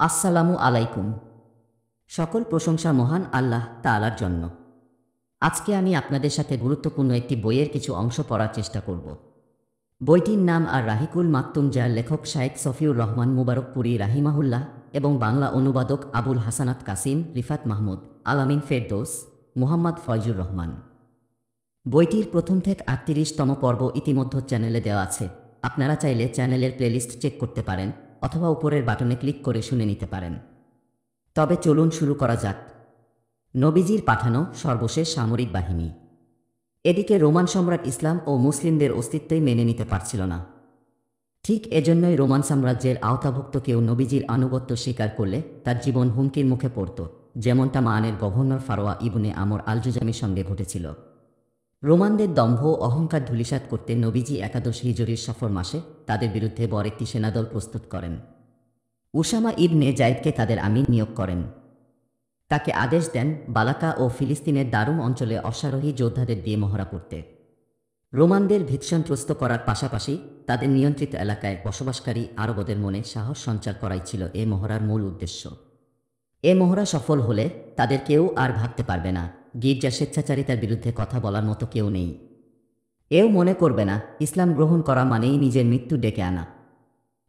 আসসালামু আলাইকুম। সকল প্রশংসা মহান আল্লাহ তাআলার জন্য। আজকে আমি আপনাদের সাথে গুরুত্বপূর্ণ একটি বইয়ের কিছু অংশ পড়ার চেষ্টা করব। বইটির নাম আর রাহিকুল মাকতুম, যার লেখক শায়েখ সফিউর রহমান মুবারকপুরি রাহিমাহুল্লাহ এবং বাংলা অনুবাদক আবুল হাসানাত কাসিম, রিফাত মাহমুদ, আলামিন ফেরদৌস, মুহাম্মদ ফয়জুর রহমান। বইটির প্রথম থেকে ৩৮তম পর্ব ইতিমধ্যে চ্যানেলে দেওয়া আছে। আপনারা চাইলে চ্যানেলের প্লেলিস্ট চেক করতে পারেন অথবা উপরের বাটনে ক্লিক করে শুনে নিতে পারেন। তবে চলুন শুরু করা যাক। নবীজির পাঠানো সর্বশেষ সামরিক বাহিনী। এদিকে রোমান সম্রাট ইসলাম ও মুসলিমদের অস্তিত্বই মেনে নিতে পারছিল না। ঠিক এজন্যই রোমান সাম্রাজ্যের আওতাভুক্ত কেউ নবীজির আনুগত্য স্বীকার করলে তার জীবন হুমকির মুখে পড়ত, যেমনটা মানের গভর্নর ফারোয়া ইবনে আমর আল জুজামির সঙ্গে ঘটেছিল। রোমানদের দম্ভ ও অহংকার ধূলিসাৎ করতে নবীজি একাদশ হিজরির সফর মাসে তাদের বিরুদ্ধে বড় একটি সেনাদল প্রস্তুত করেন। উসামা ইবনে জায়েদকে তাদের আমির নিয়োগ করেন। তাকে আদেশ দেন বালাকা ও ফিলিস্তিনের দারুম অঞ্চলে অশ্বারোহী যোদ্ধাদের দিয়ে মহড়া করতে। রোমানদের ভীতসন্ত্রস্ত করার পাশাপাশি তাদের নিয়ন্ত্রিত এলাকায় বসবাসকারী আরবদের মনে সাহস সঞ্চার করাই ছিল এ মহড়ার মূল উদ্দেশ্য। এ মহড়া সফল হলে তাদের কেউ আর ভাবতে পারবে না গির্জা স্বেচ্ছাচারিতার বিরুদ্ধে কথা বলার মতো কেউ নেই। এও মনে করবে না ইসলাম গ্রহণ করা মানেই নিজের মৃত্যু ডেকে আনা।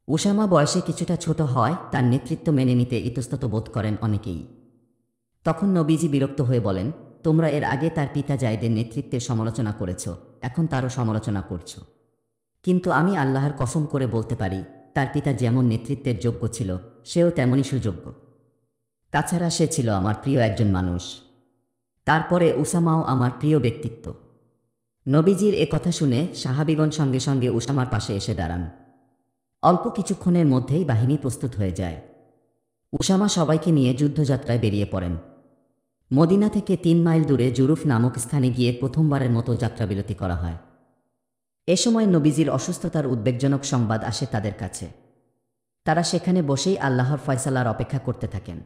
উসামা বয়সে কিছুটা ছোট হয়, তার নেতৃত্ব মেনে নিতে ইতস্তত বোধ করেন অনেকেই। তখন নবীজি বিরক্ত হয়ে বলেন, তোমরা এর আগে তার পিতা জায়েদের নেতৃত্বের সমালোচনা করেছ, এখন তারও সমালোচনা করছ। কিন্তু আমি আল্লাহর কসম করে বলতে পারি, তার পিতা যেমন নেতৃত্বের যোগ্য ছিল সেও তেমনই সুযোগ্য। তাছাড়া সে ছিল আমার প্রিয় একজন মানুষ। তারপরে উসামাও আমার প্রিয় ব্যক্তিত্ব। নবীজির এ কথা শুনে সাহাবীগণ সঙ্গে সঙ্গে উসামার পাশে এসে দাঁড়ান। অল্প কিছুক্ষণের মধ্যেই বাহিনী প্রস্তুত হয়ে যায়। উসামা সবাইকে নিয়ে যুদ্ধযাত্রায় বেরিয়ে পড়েন। মদিনা থেকে ৩ মাইল দূরে জুরুফ নামক স্থানে গিয়ে প্রথমবারের মতো যাত্রাবিরতি করা হয়। এ সময় নবীজির অসুস্থতার উদ্বেগজনক সংবাদ আসে তাদের কাছে। তারা সেখানে বসেই আল্লাহর ফয়সালার অপেক্ষা করতে থাকেন।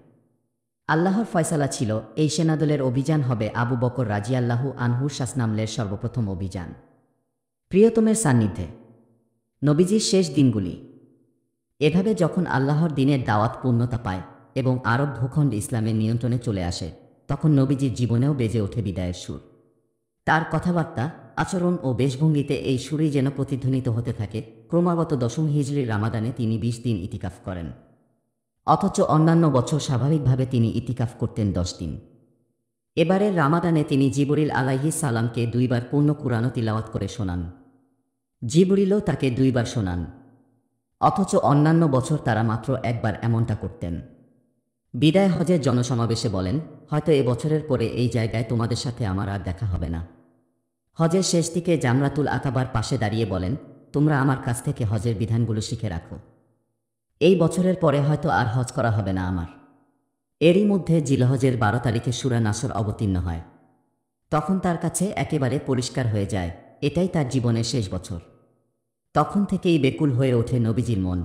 আল্লাহর ফয়সালা ছিল এই সেনাদলের অভিযান হবে আবু বকর রাজিয়াল্লাহু আনহুর শাসনামলের সর্বপ্রথম অভিযান। প্রিয়তমের সান্নিধ্যে নবীজির শেষ দিনগুলি। এভাবে যখন আল্লাহর দিনের দাওয়াত পূর্ণতা পায় এবং আরব ভূখণ্ড ইসলামের নিয়ন্ত্রণে চলে আসে, তখন নবীজির জীবনেও বেজে ওঠে বিদায়ের সুর। তার কথাবার্তা, আচরণ ও বেশভঙ্গিতে এই সুরই যেন প্রতিধ্বনিত হতে থাকে। ক্রমাগত ১০ম হিজরির রামাদানে তিনি ২০ দিন ইতিকাফ করেন, অথচ অন্যান্য বছর স্বাভাবিকভাবে তিনি ইতিকাফ করতেন ১০ দিন। এবারের রামাদানে তিনি জিবরিল আলাইহিস সালামকে ২ বার পূর্ণ কুরআন তিলাওয়াত করে শোনান। জিবরিলও তাকে ২ বার শোনান, অথচ অন্যান্য বছর তারা মাত্র একবার এমনটা করতেন। বিদায় হজের জনসমাবেশে বলেন, হয়তো এ বছরের পরে এই জায়গায় তোমাদের সাথে আমার আর দেখা হবে না। হজের শেষ দিকে জামরাতুল আকাবার পাশে দাঁড়িয়ে বলেন, তোমরা আমার কাছ থেকে হজের বিধানগুলো শিখে রাখো। এই বছরের পরে হয়তো আর হজ করা হবে না আমার। এরই মধ্যে জিলহজের ১২ তারিখে সূরা নাসর অবতীর্ণ হয়। তখন তার কাছে একেবারে পরিষ্কার হয়ে যায় এটাই তার জীবনের শেষ বছর। তখন থেকেই বেকুল হয়ে ওঠে নবীজির মন।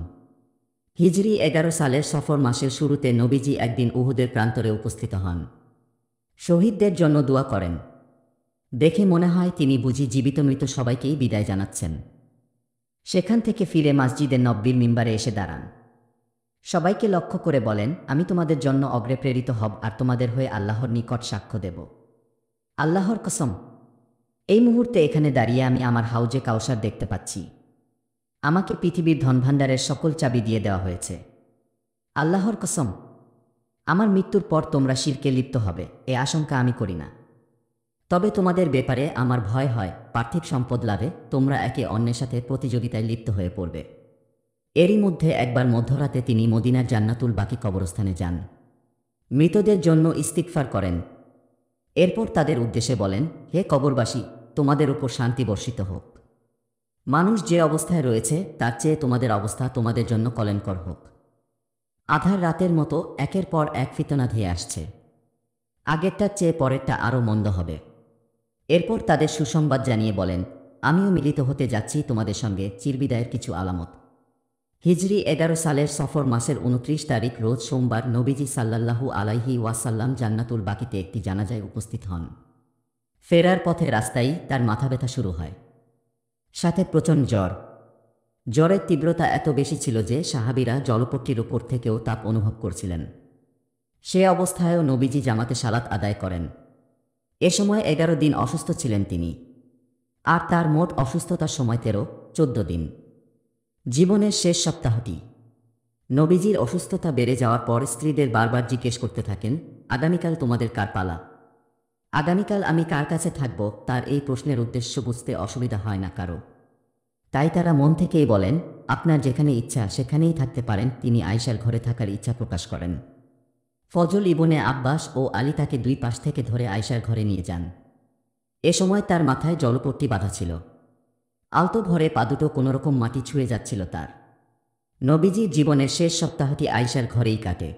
হিজরি ১১ সালের সফর মাসের শুরুতে নবীজি একদিন উহুদের প্রান্তরে উপস্থিত হন। শহীদদের জন্য দোয়া করেন। দেখে মনে হয় তিনি বুঝি জীবিত মৃত সবাইকেই বিদায় জানাচ্ছেন। সেখান থেকে ফিরে মসজিদে নববীর মিম্বারে এসে দাঁড়ান। সবাইকে লক্ষ্য করে বলেন, আমি তোমাদের জন্য অগ্রে প্রেরিত হব আর তোমাদের হয়ে আল্লাহর নিকট সাক্ষ্য দেব। আল্লাহর কসম, এই মুহূর্তে এখানে দাঁড়িয়ে আমি আমার হাউজে কাউসার দেখতে পাচ্ছি। আমাকে পৃথিবীর ধনভাণ্ডারের সকল চাবি দিয়ে দেওয়া হয়েছে। আল্লাহর কসম, আমার মৃত্যুর পর তোমরা শিরকে লিপ্ত হবে এ আশঙ্কা আমি করি না। তবে তোমাদের ব্যাপারে আমার ভয় হয় পার্থিব সম্পদ লাভে তোমরা একে অন্যের সাথে প্রতিযোগিতায় লিপ্ত হয়ে পড়বে। এরই মধ্যে একবার মধ্যরাতে তিনি মদিনার জান্নাতুল বাকি কবরস্থানে যান। মৃতদের জন্য ইস্তিগফার করেন। এরপর তাদের উদ্দেশ্যে বলেন, হে কবরবাসী, তোমাদের উপর শান্তি বর্ষিত হোক। মানুষ যে অবস্থায় রয়েছে তার চেয়ে তোমাদের অবস্থা তোমাদের জন্য কল্যাণকর হোক। আধার রাতের মতো একের পর এক ফিতনা ধেয়ে আসছে। আগেরটার চেয়ে পরেরটা আরও মন্দ হবে। এরপর তাদের সুসংবাদ জানিয়ে বলেন, আমিও মিলিত হতে যাচ্ছি তোমাদের সঙ্গে চিরবিদায়ের কিছু আলামত। হিজরি ১১ সালের সফর মাসের ২৯ তারিখ রোজ সোমবার নবীজি সাল্লাল্লাহু আলাইহি ওয়াসাল্লাম জান্নাতুল বাকিতে একটি জানাজায় উপস্থিত হন। ফেরার পথে রাস্তায় তার মাথা ব্যথা শুরু হয়, সাথে প্রচণ্ড জ্বর। জ্বরের তীব্রতা এত বেশি ছিল যে সাহাবীরা জলপট্টির উপর থেকেও তাপ অনুভব করছিলেন। সে অবস্থায়ও নবীজি জামাতে সালাত আদায় করেন। এ সময় 11 দিন অসুস্থ ছিলেন তিনি, আর তার মোট অসুস্থতার সময় 13-14 দিন। জীবনের শেষ সপ্তাহটি নবীজির অসুস্থতা বেড়ে যাওয়ার পর স্ত্রীদের বারবার জিজ্ঞেস করতে থাকেন, আগামীকাল তোমাদের কার পালা? আগামীকাল আমি কার কাছে থাকব? তার এই প্রশ্নের উদ্দেশ্য বুঝতে অসুবিধা হয় না কারো। তাই তারা মন থেকেই বলেন, আপনার যেখানে ইচ্ছা সেখানেই থাকতে পারেন। তিনি আয়েশার ঘরে থাকার ইচ্ছা প্রকাশ করেন। ফজল ইবনে আব্বাস ও আলী তাকে দুই পাশ থেকে ধরে আয়েশার ঘরে নিয়ে যান। এ সময় তার মাথায় জলপট্টি বাঁধা ছিল। আলতো ভরে পা দুটো কোনোরকম মাটি ছুঁয়ে যাচ্ছিল তার। নবীজির জীবনের শেষ সপ্তাহটি আয়েশার ঘরেই কাটে।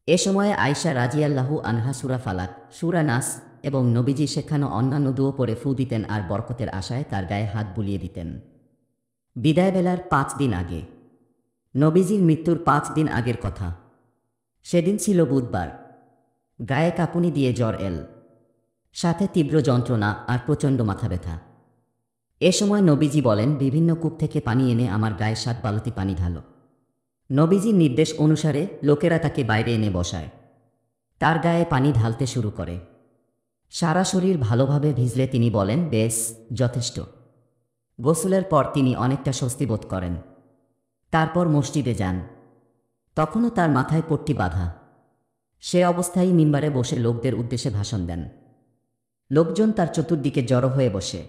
এ সময়ে আয়েশা রাজিয়াল্লাহু আনহা সূরা ফালাক, সূরা নাস এবং নবীজি শেখানো অন্যান্য দুয়ো পরে ফু দিতেন আর বরকতের আশায় তার গায়ে হাত বুলিয়ে দিতেন। বিদায়বেলার 5 দিন আগে, নবীজির মৃত্যুর 5 দিন আগের কথা। সেদিন ছিল বুধবার। গায়ে কাঁপুনি দিয়ে জ্বর এল, সাথে তীব্র যন্ত্রণা আর প্রচণ্ড মাথা ব্যথা। এ সময় নবীজি বলেন, বিভিন্ন কূপ থেকে পানি এনে আমার গায়ে 7 বালতি পানি ঢালো। নবীজির নির্দেশ অনুসারে লোকেরা তাকে বাইরে এনে বসায়। তার গায়ে পানি ঢালতে শুরু করে। সারা শরীর ভালোভাবে ভিজলে তিনি বলেন, বেশ, যথেষ্ট। গোসলের পর তিনি অনেকটা স্বস্তি বোধ করেন। তারপর মসজিদে যান। তখনও তার মাথায় পট্টি বাঁধা। সে অবস্থায় মিম্বারে বসে লোকদের উদ্দেশ্যে ভাষণ দেন। লোকজন তার চতুর্দিকে জড়ো হয়ে বসে।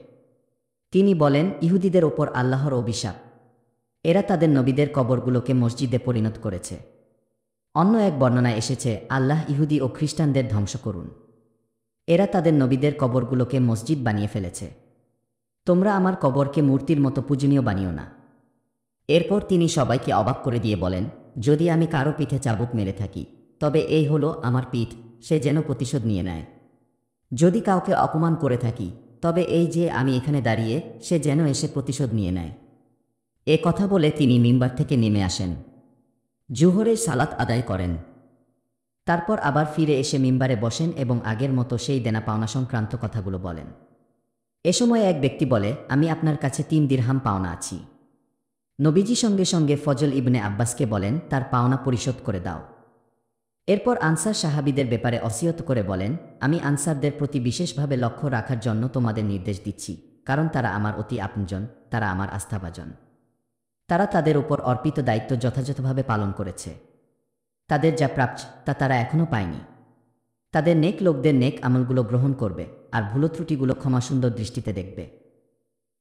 তিনি বলেন, ইহুদিদের ওপর আল্লাহর অভিশাপ। এরা তাদের নবীদের কবরগুলোকে মসজিদে পরিণত করেছে। অন্য এক বর্ণনায় এসেছে, আল্লাহ ইহুদি ও খ্রিস্টানদের ধ্বংস করুন। এরা তাদের নবীদের কবরগুলোকে মসজিদ বানিয়ে ফেলেছে। তোমরা আমার কবরকে মূর্তির মতো পূজনীয় বানিও না। এরপর তিনি সবাইকে অবাক করে দিয়ে বলেন, যদি আমি কারো পিঠে চাবুক মেরে থাকি, তবে এই হলো আমার পিঠ, সে যেন প্রতিশোধ নিয়ে নেয়। যদি কাউকে অপমান করে থাকি, তবে এই যে আমি এখানে দাঁড়িয়ে, সে যেন এসে প্রতিশোধ নিয়ে নেয়। এ কথা বলে তিনি মিম্বার থেকে নেমে আসেন। জুহরের সালাত আদায় করেন। তারপর আবার ফিরে এসে মিম্বারে বসেন এবং আগের মতো সেই দেনা পাওনা সংক্রান্ত কথাগুলো বলেন। এ সময় এক ব্যক্তি বলে, আমি আপনার কাছে 3 দিরহাম পাওনা আছি। নবীজি সঙ্গে সঙ্গে ফজল ইবনে আব্বাসকে বলেন, তার পাওনা পরিশোধ করে দাও। এরপর আনসার সাহাবীদের ব্যাপারে অসিয়ত করে বলেন, আমি আনসারদের প্রতি বিশেষভাবে লক্ষ্য রাখার জন্য তোমাদের নির্দেশ দিচ্ছি, কারণ তারা আমার অতি আপনজন, তারা আমার আস্থাভাজন। তারা তাদের উপর অর্পিত দায়িত্ব যথাযথভাবে পালন করেছে। তাদের যা প্রাপ্য তা তারা এখনও পায়নি। তাদের নেক লোকদের নেক আমলগুলো গ্রহণ করবে আর ভুল ত্রুটিগুলো ক্ষমাসুন্দর দৃষ্টিতে দেখবে।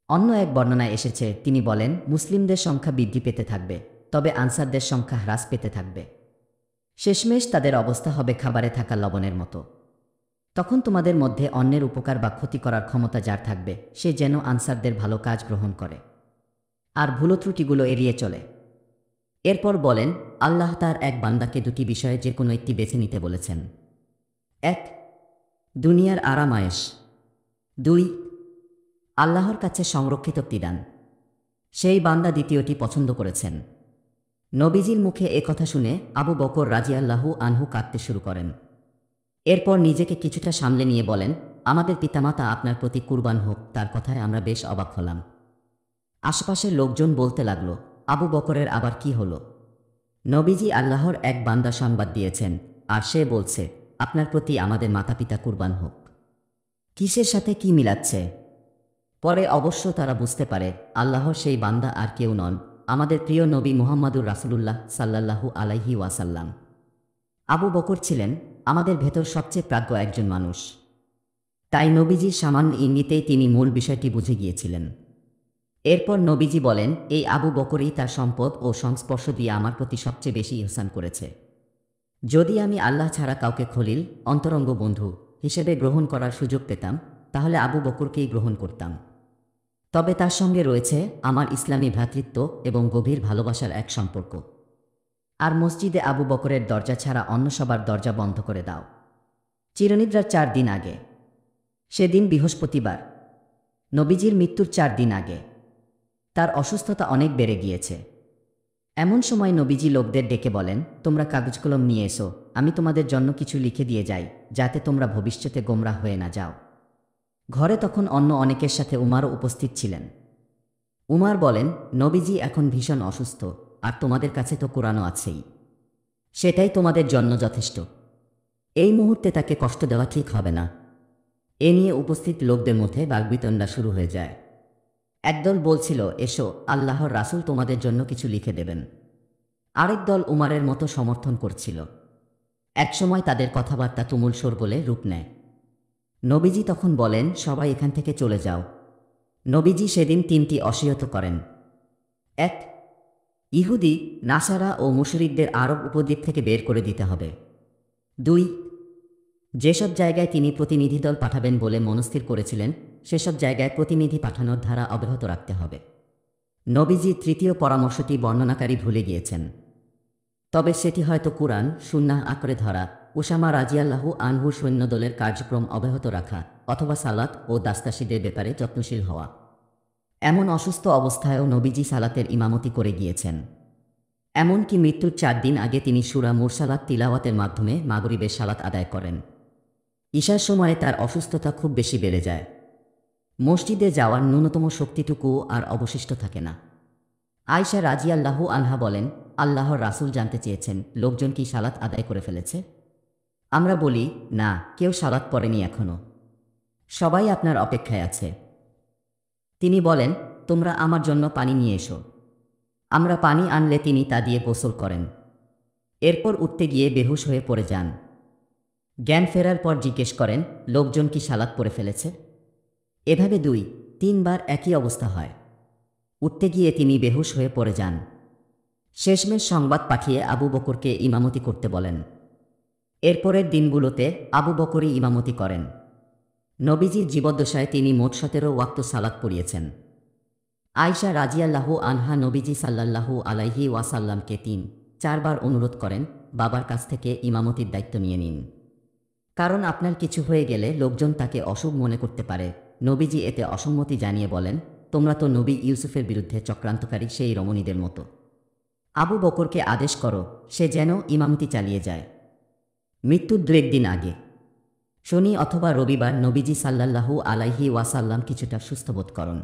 অন্য এক বর্ণনায় এসেছে, তিনি বলেন, মুসলিমদের সংখ্যা বৃদ্ধি পেতে থাকবে, তবে আনসারদের সংখ্যা হ্রাস পেতে থাকবে। শেষমেশ তাদের অবস্থা হবে খাবারে থাকা লবণের মতো। তখন তোমাদের মধ্যে অন্যের উপকার বা ক্ষতি করার ক্ষমতা যার থাকবে, সে যেন আনসারদের ভালো কাজ গ্রহণ করে আর ভুল ত্রুটিগুলো এড়িয়ে চলে। এরপর বলেন, আল্লাহ তার এক বান্দাকে 2টি বিষয়ে যে কোনো একটি বেছে নিতে বলেছেন। 1. দুনিয়ার আরামায়েশ। 2. আল্লাহর কাছে সংরক্ষিত প্রতিদান। সেই বান্দা দ্বিতীয়টি পছন্দ করেছেন। নবীজির মুখে এ কথা শুনে আবু বকর রাজিয়াল্লাহু আনহু কাঁদতে শুরু করেন। এরপর নিজেকে কিছুটা সামলে নিয়ে বলেন, আমাদের পিতামাতা আপনার প্রতি কুরবান হোক। তার কথায় আমরা বেশ অবাক হলাম। আশপাশের লোকজন বলতে লাগল, আবু বকরের আবার কি হলো? নবীজি আল্লাহর এক বান্দা সংবাদ দিয়েছেন, আর সে বলছে, আপনার প্রতি আমাদের মাতা পিতা কুরবান হোক। কিসের সাথে কি মিলাচ্ছে? পরে অবশ্য তারা বুঝতে পারে, আল্লাহর সেই বান্দা আর কেউ নন, আমাদের প্রিয় নবী মুহাম্মাদুর রাসূলুল্লাহ সাল্লাল্লাহু আলাইহি ওয়াসাল্লাম। আবু বকর ছিলেন আমাদের ভেতর সবচেয়ে প্রাজ্ঞ একজন মানুষ। তাই নবীজির সামান্য ইঙ্গিতেই তিনি মূল বিষয়টি বুঝে গিয়েছিলেন। এরপর নবীজি বলেন, এই আবু বকরই তার সম্পদ ও সংস্পর্শ দিয়ে আমার প্রতি সবচেয়ে বেশি ইহসান করেছে। যদি আমি আল্লাহ ছাড়া কাউকে খলিল, অন্তরঙ্গ বন্ধু হিসেবে গ্রহণ করার সুযোগ পেতাম, তাহলে আবু বকরকেই গ্রহণ করতাম। তবে তার সঙ্গে রয়েছে আমার ইসলামী ভ্রাতৃত্ব এবং গভীর ভালোবাসার এক সম্পর্ক। আর মসজিদে আবু বকরের দরজা ছাড়া অন্য সবার দরজা বন্ধ করে দাও। চিরনিদ্রার 4 দিন আগে, সেদিন বৃহস্পতিবার, নবীজির মৃত্যুর 4 দিন আগে। তার অসুস্থতা অনেক বেড়ে গিয়েছে। এমন সময় নবীজি লোকদের ডেকে বলেন, তোমরা কাগজ কলম নিয়ে এসো, আমি তোমাদের জন্য কিছু লিখে দিয়ে যাই, যাতে তোমরা ভবিষ্যতে গোমরাহ হয়ে না যাও। ঘরে তখন অন্য অনেকের সাথে উমারও উপস্থিত ছিলেন। উমার বলেন, নবীজি এখন ভীষণ অসুস্থ, আর তোমাদের কাছে তো কোরআনও আছেই, সেটাই তোমাদের জন্য যথেষ্ট। এই মুহূর্তে তাকে কষ্ট দেওয়া ঠিক হবে না। এ নিয়ে উপস্থিত লোকদের মধ্যে বাগ্বিতণ্ডা শুরু হয়ে যায়। একদল বলছিল, এসো, আল্লাহর রাসূল তোমাদের জন্য কিছু লিখে দেবেন। আরেক দল উমারের মতো সমর্থন করছিল। একসময় তাদের কথাবার্তা তুমুল শোরগোলে রূপ নেয়। নবীজি তখন বলেন, সবাই এখান থেকে চলে যাও। নবীজি সেদিন 3টি অসিয়ত করেন। 1. ইহুদি, নাসারা ও মুশরিকদের আরব উপদ্বীপ থেকে বের করে দিতে হবে। 2. যেসব জায়গায় তিনি প্রতিনিধি দল পাঠাবেন বলে মনস্থির করেছিলেন, সেসব জায়গায় প্রতিনিধি পাঠানোর ধারা অব্যাহত রাখতে হবে। নবীজি 3য় পরামর্শটি বর্ণনাকারী ভুলে গিয়েছেন, তবে সেটি হয়তো কুরআন সুন্নাহ আঁকড়ে ধরা, উসামা রাজিয়াল্লাহু আনহু সৈন্যদলের কার্যক্রম অব্যাহত রাখা, অথবা সালাত ও দাস্তাশিদের ব্যাপারে যত্নশীল হওয়া। এমন অসুস্থ অবস্থায়ও নবীজি সালাতের ইমামতি করে গিয়েছেন। এমনকি মৃত্যুর 4 দিন আগে তিনি সূরা মুরসালাত তিলাওয়াতের মাধ্যমে মাগরিবের সালাত আদায় করেন। ঈশার সময়ে তার অসুস্থতা খুব বেশি বেড়ে যায়। মসজিদে যাওয়ার ন্যূনতম শক্তিটুকুও আর অবশিষ্ট থাকে না। আয়েশা রাজিয়াল্লাহু আনহা বলেন, আল্লাহর রাসূল জানতে চেয়েছেন, লোকজন কি সালাত আদায় করে ফেলেছে? আমরা বলি, না, কেউ সালাত পড়েনি এখনো, সবাই আপনার অপেক্ষায় আছে। তিনি বলেন, তোমরা আমার জন্য পানি নিয়ে এসো। আমরা পানি আনলে তিনি তা দিয়ে গোসল করেন। এরপর উঠতে গিয়ে বেহুশ হয়ে পড়ে যান। জ্ঞান ফেরার পর জিজ্ঞেস করেন, লোকজন কি সালাত পড়ে ফেলেছে? এভাবে 2-3 বার একই অবস্থা হয়। উঠতে গিয়ে তিনি বেহুশ হয়ে পড়ে যান। শেষমেশ সংবাদ পাঠিয়ে আবু বকরকে ইমামতি করতে বলেন। এরপরের দিনগুলোতে আবু বকরই ইমামতি করেন। নবীজির জীবদ্দশায় তিনি মোট 17 ওয়াক্ত সালাত পড়িয়েছেন। আয়েশা রাজিয়াল্লাহু আনহা নবীজি সাল্লাল্লাহু আলাইহি ওয়াসাল্লামকে 3-4 বার অনুরোধ করেন, বাবার কাছ থেকে ইমামতির দায়িত্ব নিয়ে নিন, কারণ আপনার কিছু হয়ে গেলে লোকজন তাকে অশুভ মনে করতে পারে। নবীজি এতে অসম্মতি জানিয়ে বলেন, তোমরা তো নবী ইউসুফের বিরুদ্ধে চক্রান্তকারী সেই রমণীদের মতো। আবু বকরকে আদেশ করো, সে যেন ইমামতি চালিয়ে যায়। মৃত্যুর 2 দিন আগে, শনি অথবা রবিবার, নবীজি সাল্লাল্লাহু আলাইহি ওয়াসাল্লাম কিছুটা সুস্থ বোধ করেন।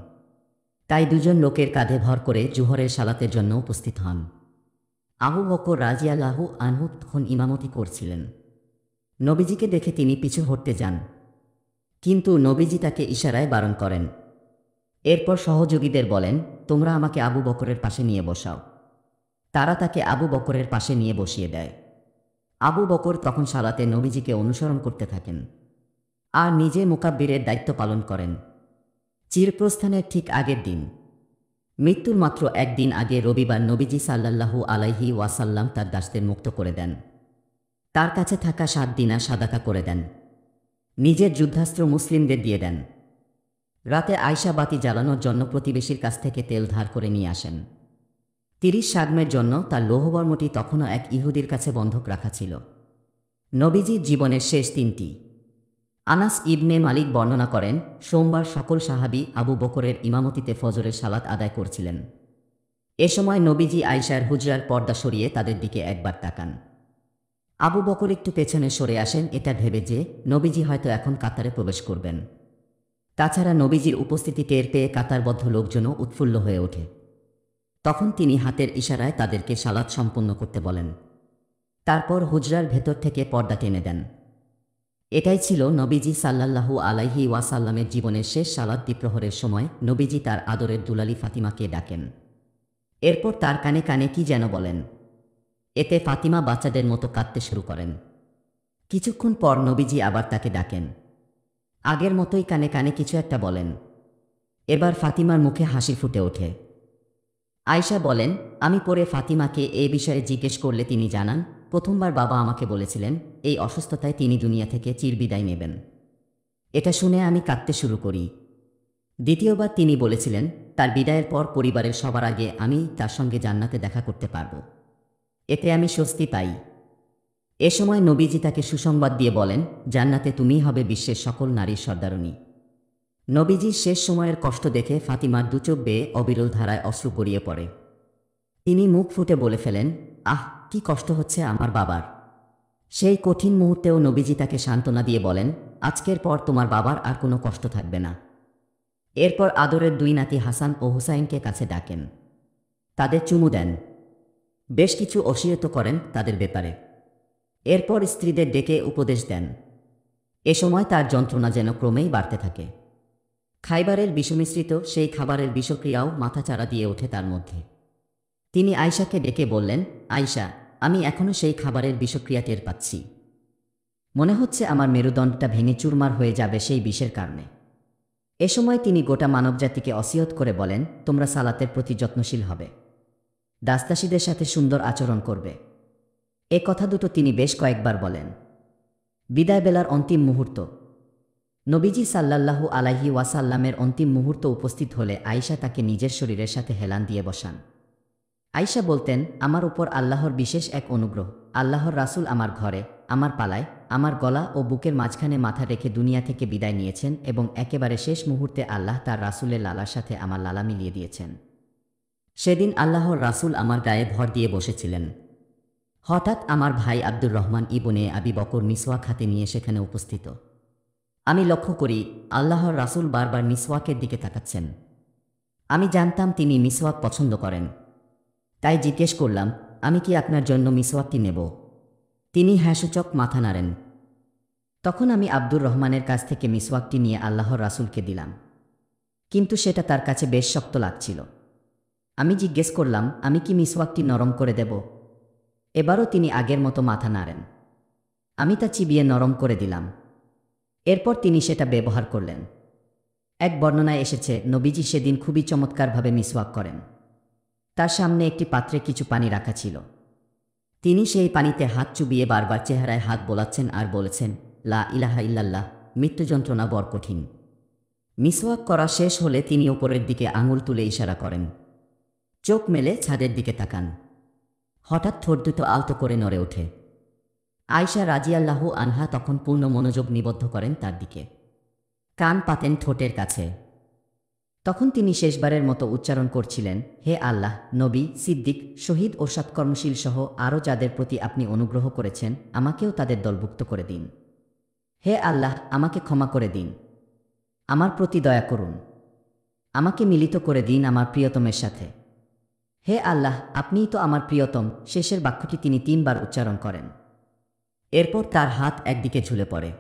তাই 2 জন লোকের কাঁধে ভর করে জুহরের সালাতের জন্য উপস্থিত হন। আবু বকর রাজিয়াল্লাহু আনহু তখন ইমামতি করছিলেন। নবীজিকে দেখে তিনি পিছু হটতে যান, কিন্তু নবীজি তাকে ইশারায় বারণ করেন। এরপর সহযোগীদের বলেন, তোমরা আমাকে আবু বকরের পাশে নিয়ে বসাও। তারা তাকে আবু বকরের পাশে নিয়ে বসিয়ে দেয়। আবু বকর তখন সালাতে নবীজিকে অনুসরণ করতে থাকেন আর নিজে মুকাব্বিরের দায়িত্ব পালন করেন। চিরপ্রস্থানের ঠিক আগের দিন, মৃত্যুর মাত্র 1 দিন আগে রবিবার, নবীজি সাল্লাল্লাহু আলাইহি ওয়াসাল্লাম তার দাসদের মুক্ত করে দেন। তার কাছে থাকা 7 দিনার সাদাকা করে দেন। নিজের যুদ্ধাস্ত্র মুসলিমদের দিয়ে দেন। রাতে আয়েশা বাতি জ্বালানোর জন্য প্রতিবেশীর কাছ থেকে তেল ধার করে নিয়ে আসেন। 30 সাগমের জন্য তার লৌহবর্মটি তখনও এক ইহুদির কাছে বন্ধক রাখা ছিল। নবীজির জীবনের শেষ 3টি। আনাস ইবনে মালিক বর্ণনা করেন, সোমবার সকল সাহাবী আবু বকরের ইমামতিতে ফজরের সালাত আদায় করছিলেন। এ সময় নবীজি আয়েশার হুজরার পর্দা সরিয়ে তাদের দিকে একবার তাকান। আবু বকর একটু পেছনে সরে আসেন, এটা ভেবে যে নবীজি হয়তো এখন কাতারে প্রবেশ করবেন। তাছাড়া নবীজির উপস্থিতি টের পেয়ে কাতারবদ্ধ লোকজনও উৎফুল্ল হয়ে ওঠে। তখন তিনি হাতের ইশারায় তাদেরকে সালাত সম্পন্ন করতে বলেন। তারপর হুজরার ভেতর থেকে পর্দা টেনে দেন। এটাই ছিল নবীজি সাল্লাল্লাহু আলাইহি ওয়াসাল্লামের জীবনের শেষ সালাত দ্বিপ্রহরের সময়। নবীজি তার আদরের দুলালি ফাতিমাকে ডাকেন। এরপর তার কানে কানে কি যেন বলেন। এতে ফাতিমা বাচ্চাদের মতো কাঁদতে শুরু করেন। কিছুক্ষণ পর নবীজি আবার তাকে ডাকেন। আগের মতোই কানে কানে কিছু একটা বলেন। এবার ফাতিমার মুখে হাসি ফুটে ওঠে। আয়েশা বলেন, আমি পরে ফাতিমাকে এ বিষয়ে জিজ্ঞেস করলে তিনি জানান, প্রথমবার বাবা আমাকে বলেছিলেন এই অসুস্থতায় তিনি দুনিয়া থেকে চিরবিদায় নেবেন। এটা শুনে আমি কাঁদতে শুরু করি। দ্বিতীয়বার তিনি বলেছিলেন তার বিদায়ের পর পরিবারের সবার আগে আমি তার সঙ্গে জান্নাতে দেখা করতে পারব। এতে আমি স্বস্তি পাই। এ সময় নবীজি তাকে সুসংবাদ দিয়ে বলেন, জান্নাতে তুমিই হবে বিশ্বের সকল নারীর সর্দারণী। নবীজির শেষ সময়ের কষ্ট দেখে ফাতিমার 2 চোখ বেয়ে অবিরল ধারায় অশ্রু গড়িয়ে পড়ে। তিনি মুখ ফুটে বলে ফেলেন, আহ, কি কষ্ট হচ্ছে আমার বাবার। সেই কঠিন মুহূর্তেও নবীজি তাকে সান্ত্বনা দিয়ে বলেন, আজকের পর তোমার বাবার আর কোনো কষ্ট থাকবে না। এরপর আদরের দুই নাতি হাসান ও হুসাইনকে কাছে ডাকেন, তাদের চুমু দেন, বেশ কিছু ওসিয়ত করেন তাদের ব্যাপারে। এরপর স্ত্রীদের ডেকে উপদেশ দেন। এ সময় তার যন্ত্রণা যেন ক্রমেই বাড়তে থাকে। খাইবারের বিষমিশ্রিত সেই খাবারের বিষক্রিয়াও মাথাচাড়া দিয়ে ওঠে তার মধ্যে। তিনি আয়শাকে ডেকে বললেন, আয়শা, আমি এখনও সেই খাবারের বিষক্রিয়া টের পাচ্ছি। মনে হচ্ছে আমার মেরুদণ্ডটা ভেঙে চুরমার হয়ে যাবে সেই বিষের কারণে। এ সময় তিনি গোটা মানবজাতিকে অসিয়ত করে বলেন, তোমরা সালাতের প্রতি যত্নশীল হবে, দাসদাসীদের সাথে সুন্দর আচরণ করবে। এ কথা দুটো তিনি বেশ কয়েকবার বলেন। বিদায় বেলার অন্তিম মুহূর্ত। নবীজি সাল্লাল্লাহু আলাইহি ওয়াসাল্লামের অন্তিম মুহূর্ত উপস্থিত হলে আয়শা তাকে নিজের শরীরের সাথে হেলান দিয়ে বসান। আয়শা বলতেন, আমার উপর আল্লাহর বিশেষ এক অনুগ্রহ। আল্লাহর রাসূল আমার ঘরে, আমার পালায়, আমার গলা ও বুকের মাঝখানে মাথা রেখে দুনিয়া থেকে বিদায় নিয়েছেন এবং একেবারে শেষ মুহূর্তে আল্লাহ তার রাসূলের লালার সাথে আমার লালা মিলিয়ে দিয়েছেন। সেদিন আল্লাহর রাসূল আমার গায়ে ভর দিয়ে বসেছিলেন। হঠাৎ আমার ভাই আব্দুর রহমান ইবনে আবি বকর মিসওয়াক হাতে নিয়ে সেখানে উপস্থিত। আমি লক্ষ্য করি আল্লাহর রাসূল বারবার মিসওয়াকের দিকে তাকাচ্ছেন। আমি জানতাম তিনি মিসওয়াক পছন্দ করেন, তাই জিজ্ঞেস করলাম, আমি কি আপনার জন্য মিসওয়াকটি নেব? তিনি হ্যাঁসূচক মাথা নাড়েন। তখন আমি আব্দুর রহমানের কাছ থেকে মিসওয়াকটি নিয়ে আল্লাহর রাসূলকে দিলাম, কিন্তু সেটা তার কাছে বেশ শক্ত লাগছিল। আমি জিজ্ঞেস করলাম, আমি কি মিসওয়াকটি নরম করে দেব? এবারও তিনি আগের মতো মাথা নাড়েন। আমি তা চিবিয়ে নরম করে দিলাম। এরপর তিনি সেটা ব্যবহার করলেন। এক বর্ণনায় এসেছে, নবীজি সেদিন খুবই চমৎকারভাবে মিসওয়াক করেন। তার সামনে একটি পাত্রে কিছু পানি রাখা ছিল। তিনি সেই পানিতে হাত চুবিয়ে বারবার চেহারায় হাত বোলাচ্ছেন আর বলেছেন, লা ইলাহা ইল্লাল্লাহ, মৃত্যু যন্ত্রণা বড় কঠিন। মিসওয়াক করা শেষ হলে তিনি ওপরের দিকে আঙুল তুলে ইশারা করেন। চোখ মেলে ছাদের দিকে তাকান। হঠাৎ ঠোঁট দুটো আলতো করে নড়ে ওঠে। আয়শা রাজিয়াল্লাহু আনহা তখন পূর্ণ মনোযোগ নিবদ্ধ করেন তার দিকে, কান পাতেন ঠোঁটের কাছে। তখন তিনি শেষবারের মতো উচ্চারণ করছিলেন, হে আল্লাহ, নবী, সিদ্দিক, শহীদ ও সৎকর্মশীল সহ আরও যাদের প্রতি আপনি অনুগ্রহ করেছেন, আমাকেও তাদের দলভুক্ত করে দিন। হে আল্লাহ, আমাকে ক্ষমা করে দিন, আমার প্রতি দয়া করুন, আমাকে মিলিত করে দিন আমার প্রিয়তমের সাথে। হে আল্লাহ, আপনিই তো আমার প্রিয়তম। শেষের বাক্যটি তিনি 3 বার উচ্চারণ করেন। এরপর তার হাত একদিকে ঝুলে পড়ে।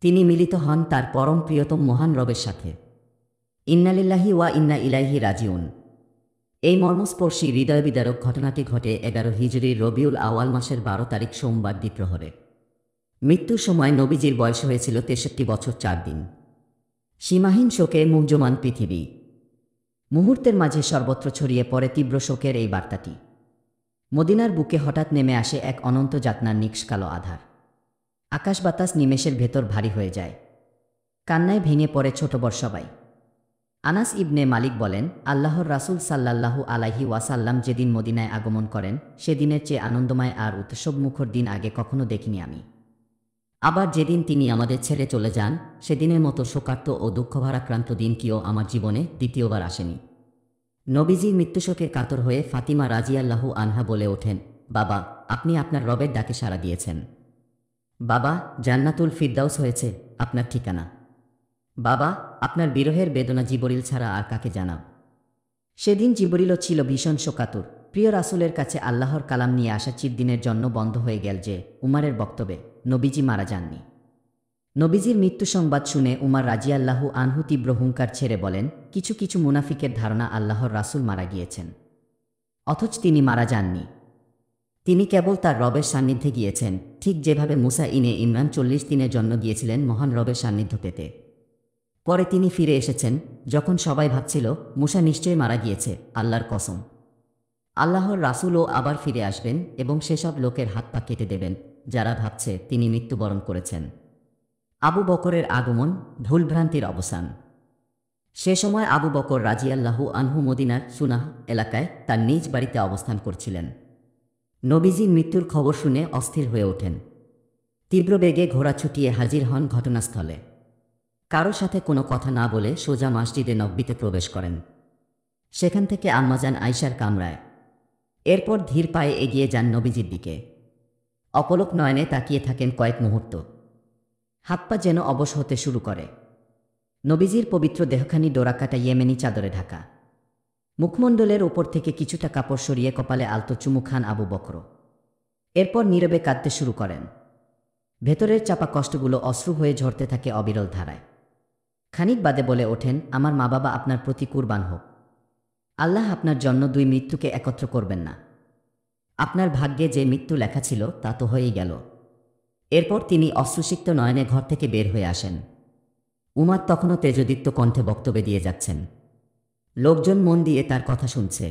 তিনি মিলিত হন তার পরম প্রিয়তম মহান রবের সাথে। ইন্নালিল্লাহি ওয়া ইন্না ইলাইহি রাজিউন। এই মর্মস্পর্শী হৃদয়বিদারক ঘটনাটি ঘটে 11 হিজরির রবিউল আওয়াল মাসের 12 তারিখ সোমবার দ্বিপ্রহরে। মৃত্যুর সময় নবীজির বয়স হয়েছিল 63 বছর 4 দিন। সীমাহীন শোকে মুহ্যমান পৃথিবী। মুহূর্তের মাঝে সর্বত্র ছড়িয়ে পড়ে তীব্র শোকের এই বার্তাটি। মদিনার বুকে হঠাৎ নেমে আসে এক অনন্ত যাতনার নিক্স কালো আধার। আকাশ বাতাস নিমেষের ভেতর ভারী হয়ে যায়। কান্নায় ভেঙে পড়ে ছোট বড় সবাই। আনাস ইবনে মালিক বলেন, আল্লাহর রাসূল সাল্লাল্লাহু আলাইহি ওয়াসাল্লাম যেদিন মদিনায় আগমন করেন, সেদিনের চেয়ে আনন্দময় আর উৎসবমুখর দিন আগে কখনো দেখিনি আমি। আবার যেদিন তিনি আমাদের ছেড়ে চলে যান, সেদিনের মতো শোকার্ত ও দুঃখভারাক্রান্ত দিনটিও আমার জীবনে দ্বিতীয়বার আসেনি। নবীজির মৃত্যুশোকে কাতর হয়ে ফাতিমা রাজিয়াল্লাহু আনহা বলে ওঠেন, বাবা, আপনি আপনার রবের ডাকে সাড়া দিয়েছেন। বাবা, জান্নাতুল ফিরদাউস হয়েছে আপনার ঠিকানা। বাবা, আপনার বিরহের বেদনা জিবরিল ছাড়া আর কাকে জানাব। সেদিন জিবরিলও ছিল ভীষণ শোকাতুর। প্রিয় রাসূলের কাছে আল্লাহর কালাম নিয়ে আসা চিরদিনের জন্য বন্ধ হয়ে গেল যে উমারের বক্তব্যে নবীজি মারা যাননি। নবীজির মৃত্যু সংবাদ শুনে উমার রাজিয়াল্লাহু আনহু তীব্র হুঙ্কার ছেড়ে বলেন, কিছু কিছু মুনাফিকের ধারণা আল্লাহর রাসূল মারা গিয়েছেন, অথচ তিনি মারা যাননি। তিনি কেবল তার রবের সান্নিধ্যে গিয়েছেন, ঠিক যেভাবে মুসা ইনে ইমরান 40 দিনের জন্য গিয়েছিলেন মহান রবের সান্নিধ্য পেতে। পরে তিনি ফিরে এসেছেন যখন সবাই ভাবছিল মুসা নিশ্চয়ই মারা গিয়েছে। আল্লাহর কসম, আল্লাহর রাসূলও আবার ফিরে আসবেন এবং সেসব লোকের হাত পা কেটে দেবেন যারা ভাবছে তিনি মৃত্যুবরণ করেছেন। আবু বকরের আগমন, ভুলভ্রান্তির অবসান। সে সময় আবু বকর রাজিয়াল্লাহু আনহু মদিনার সুনাহ এলাকায় তার নিজ বাড়িতে অবস্থান করছিলেন। নবীজির মৃত্যুর খবর শুনে অস্থির হয়ে ওঠেন। তীব্র বেগে ঘোড়া ছুটিয়ে হাজির হন ঘটনাস্থলে। কারো সাথে কোনো কথা না বলে সোজা মসজিদে নববীতে প্রবেশ করেন। সেখান থেকে আম্মাজান আয়শার কামরায়। এরপর ধীর পায়ে এগিয়ে যান নবীজির দিকে। অপলক নয়নে তাকিয়ে থাকেন কয়েক মুহূর্ত। হাত পা যেন অবশ হতে শুরু করে। নবীজির পবিত্র দেহখানি ডোরাকাটা ইয়েমেনি চাদরে ঢাকা। মুখমণ্ডলের ওপর থেকে কিছুটা কাপড় সরিয়ে কপালে আলতো চুমু খান আবু বকর। এরপর নীরবে কাঁদতে শুরু করেন। ভেতরের চাপা কষ্টগুলো অশ্রু হয়ে ঝরতে থাকে অবিরল ধারায়। খানিক বাদে বলে ওঠেন, আমার মা বাবা আপনার প্রতি কুরবান হোক। আল্লাহ আপনার জন্য দুই মৃত্যুকে একত্র করবেন না। আপনার ভাগ্যে যে মৃত্যু লেখা ছিল তা তো হয়েই গেল। এরপর তিনি অশ্রুসিক্ত নয়নে ঘর থেকে বের হয়ে আসেন। উমার তখনও তেজোদীপ্ত কণ্ঠে বক্তব্য দিয়ে যাচ্ছেন। লোকজন মন দিয়ে তার কথা শুনছে।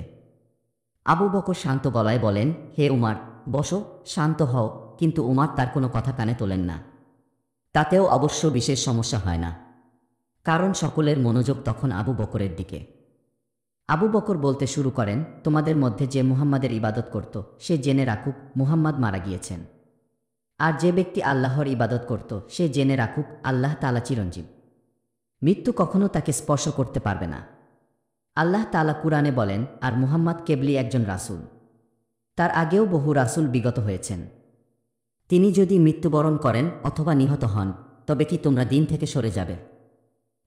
আবু বকর শান্ত গলায় বলেন, হে উমার, বসো, শান্ত হও। কিন্তু উমার তার কোনো কথা কানে তোলেন না। তাতেও অবশ্য বিশেষ সমস্যা হয় না, কারণ সকলের মনোযোগ তখন আবু বকরের দিকে। আবু বকর বলতে শুরু করেন, তোমাদের মধ্যে যে মুহাম্মাদের ইবাদত করত সে জেনে রাখুক মুহাম্মাদ মারা গিয়েছেন। আর যে ব্যক্তি আল্লাহর ইবাদত করত সে জেনে রাখুক আল্লাহ তাআলা চিরঞ্জীব। মৃত্যু কখনো তাকে স্পর্শ করতে পারবে না। আল্লাহ তাআলা কুরআনে বলেন, আর মুহাম্মদ কেবলই একজন রাসূল। তার আগেও বহু রাসূল বিগত হয়েছেন। তিনি যদি মৃত্যুবরণ করেন অথবা নিহত হন, তবে কি তোমরা দিন থেকে সরে যাবে?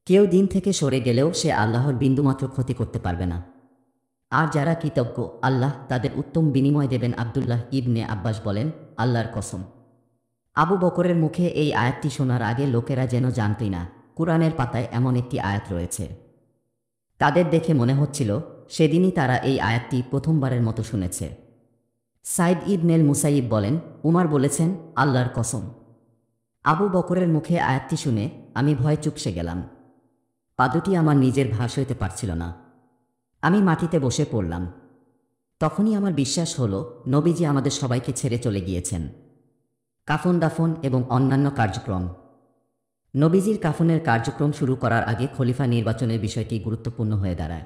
কেউ দিন থেকে সরে গেলেও সে আল্লাহর বিন্দুমাত্র ক্ষতি করতে পারবে না। আর যারা কৃতজ্ঞ আল্লাহ তাদের উত্তম বিনিময় দেবেন। আব্দুল্লাহ ইবনে আব্বাস বলেন, আল্লাহর কসম। আবু বকরের মুখে এই আয়াতটি শোনার আগে লোকেরা যেন জানতই না কুরআনের পাতায় এমন একটি আয়াত রয়েছে। তাদের দেখে মনে হচ্ছিল সেদিনই তারা এই আয়াতটি প্রথমবারের মতো শুনেছে। সাইদ ইবনেল মুসাইব বলেন, উমার বলেছেন, আল্লাহর কসম। আবু বকরের মুখে আয়াতটি শুনে আমি ভয়ে চুপসে গেলাম। পা দুটি আমার নিজের ভার সইতে পারছিল না। আমি মাটিতে বসে পড়লাম। তখনই আমার বিশ্বাস হলো নবীজি আমাদের সবাইকে ছেড়ে চলে গিয়েছেন। কাফন দাফন এবং অন্যান্য কার্যক্রম। নবীজির কাফনের কার্যক্রম শুরু করার আগে খলিফা নির্বাচনের বিষয়টি গুরুত্বপূর্ণ হয়ে দাঁড়ায়।